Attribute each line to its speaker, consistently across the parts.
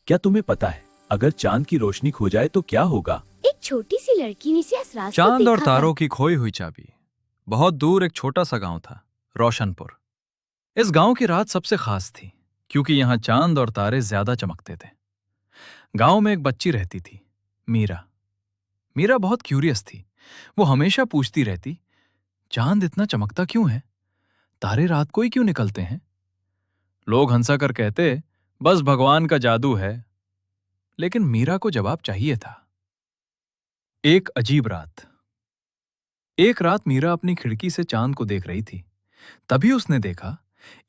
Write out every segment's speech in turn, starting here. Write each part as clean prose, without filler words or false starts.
Speaker 1: क्या तुम्हें पता है अगर चांद की रोशनी खो जाए तो क्या होगा?
Speaker 2: एक छोटी सी लड़की ने इसे इस रात को
Speaker 3: चांद और
Speaker 2: देखा
Speaker 3: तारों
Speaker 2: था।
Speaker 3: की खोई हुई चाबी। बहुत दूर एक छोटा सा गांव था, रोशनपुर। इस गांव की रात सबसे खास थी क्योंकि यहाँ चांद और तारे ज्यादा चमकते थे। गांव में एक बच्ची रहती थी, मीरा। मीरा बहुत क्यूरियस थी। वो हमेशा पूछती रहती, चांद इतना चमकता क्यों है? तारे रात को ही क्यों निकलते हैं? लोग हंसा कर कहते, बस भगवान का जादू है। लेकिन मीरा को जवाब चाहिए था। एक अजीब रात। एक रात मीरा अपनी खिड़की से चांद को देख रही थी। तभी उसने देखा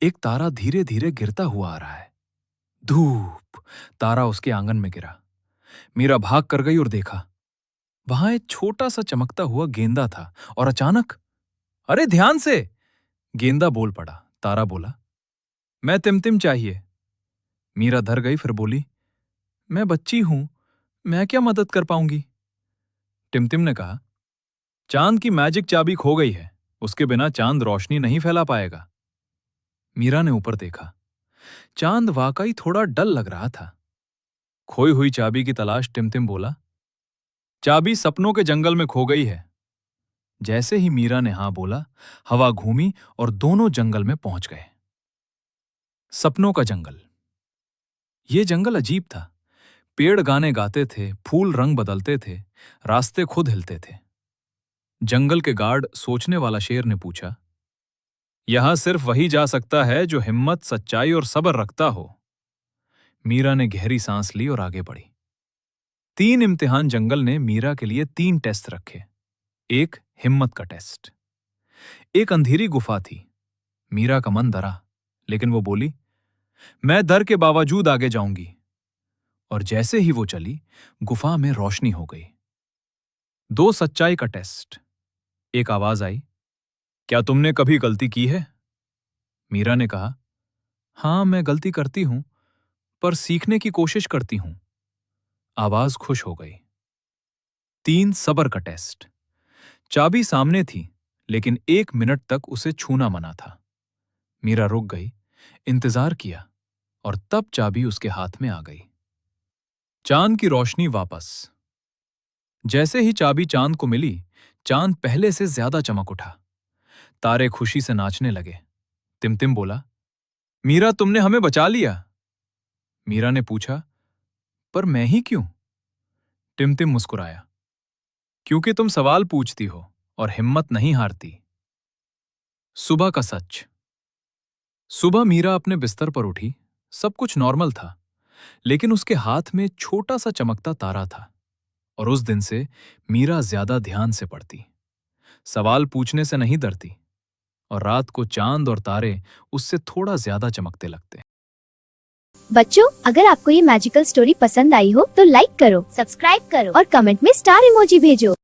Speaker 3: एक तारा धीरे धीरे गिरता हुआ आ रहा है। धूप! तारा उसके आंगन में गिरा। मीरा भाग कर गई और देखा, वहां एक छोटा सा चमकता हुआ गेंदा था। और अचानक, अरे ध्यान से! गेंदा बोल पड़ा। तारा बोला, मैं टिमटिम चाहिए। मीरा धर गई, फिर बोली, मैं बच्ची हूं, मैं क्या मदद कर पाऊंगी? टिमटिम ने कहा, चांद की मैजिक चाबी खो गई है, उसके बिना चांद रोशनी नहीं फैला पाएगा। मीरा ने ऊपर देखा। चांद वाकई थोड़ा डल लग रहा था। खोई हुई चाबी की तलाश। टिमटिम बोला, चाबी सपनों के जंगल में खो गई है। जैसे ही मीरा ने हां बोला, हवा घूमी और दोनों जंगल में पहुंच गए। सपनों का जंगल। यह जंगल अजीब था। पेड़ गाने गाते थे, फूल रंग बदलते थे, रास्ते खुद हिलते थे। जंगल के गार्ड सोचने वाला शेर ने पूछा, यहां सिर्फ वही जा सकता है जो हिम्मत, सच्चाई और सब्र रखता हो। मीरा ने गहरी सांस ली और आगे बढ़ी। 3 इम्तिहान जंगल ने मीरा के लिए 3 टेस्ट रखे। एक हिम्मत का टेस्ट। एक अंधेरी गुफा थी। मीरा का मन डरा, लेकिन वो बोली, मैं डर के बावजूद आगे जाऊंगी। और जैसे ही वो चली, गुफा में रोशनी हो गई। 2 सच्चाई का टेस्ट। एक आवाज आई, क्या तुमने कभी गलती की है? मीरा ने कहा, हां, मैं गलती करती हूं, पर सीखने की कोशिश करती हूं। आवाज खुश हो गई। 3 सब्र का टेस्ट। चाबी सामने थी, लेकिन 1 मिनट तक उसे छूना मना था। मीरा रुक गई, इंतजार किया, और तब चाबी उसके हाथ में आ गई। चांद की रोशनी वापस। जैसे ही चाबी चांद को मिली, चांद पहले से ज्यादा चमक उठा। तारे खुशी से नाचने लगे। टिमटिम बोला, मीरा, तुमने हमें बचा लिया। मीरा ने पूछा, पर मैं ही क्यों? टिमटिम मुस्कुराया, क्योंकि तुम सवाल पूछती हो और हिम्मत नहीं हारती। सुबह का सच। सुबह मीरा अपने बिस्तर पर उठी। सब कुछ नॉर्मल था, लेकिन उसके हाथ में छोटा सा चमकता तारा था। और उस दिन से मीरा ज्यादा ध्यान से पढ़ती, सवाल पूछने से नहीं डरती, और रात को चांद और तारे उससे थोड़ा ज्यादा चमकते लगते।
Speaker 2: बच्चों, अगर आपको ये मैजिकल स्टोरी पसंद आई हो तो लाइक करो, सब्सक्राइब करो और कमेंट में स्टार इमोजी भेजो।